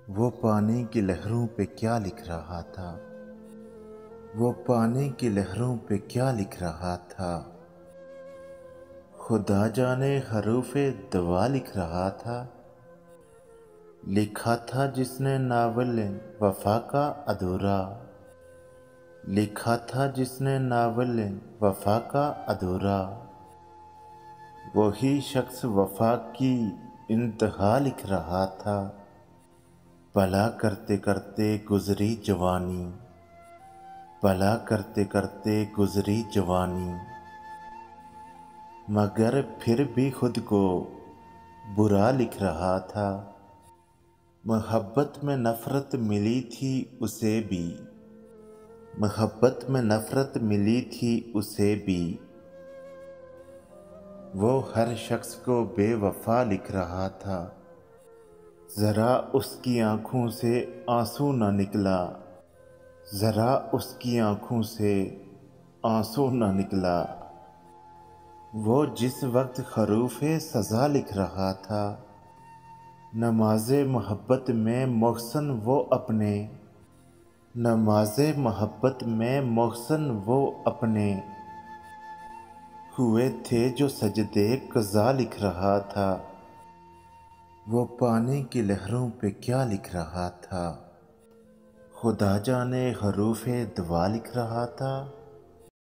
वो पानी की लहरों पे क्या लिख रहा था। वो पानी की लहरों पे क्या लिख रहा था। खुदा जाने हरूफे दवा लिख रहा था। लिखा था जिसने नावल वफा का अधूरा। लिखा था जिसने नावल वफा का अधूरा। वही शख्स वफा की इंतहा लिख रहा था। भला करते करते गुजरी जवानी। भला करते करते गुजरी जवानी। मगर फिर भी खुद को बुरा लिख रहा था। मोहब्बत में नफ़रत मिली थी उसे भी। मोहब्बत में नफ़रत मिली थी उसे भी। वो हर शख्स को बेवफा लिख रहा था। ज़रा उसकी आँखों से आंसू न निकला। ज़रा उसकी आँखों से आंसू न निकला। वो जिस वक्त ख़रूफ़े सज़ा लिख रहा था। नमाज़े मोहब्बत में मोहसन वो अपने। नमाज़े मोहब्बत में मोहसन वो अपने हुए थे जो सजदे क़ज़ा लिख रहा था। वो पानी की लहरों पे क्या लिख रहा था। खुदा जाने हरूफे दुआ लिख रहा था।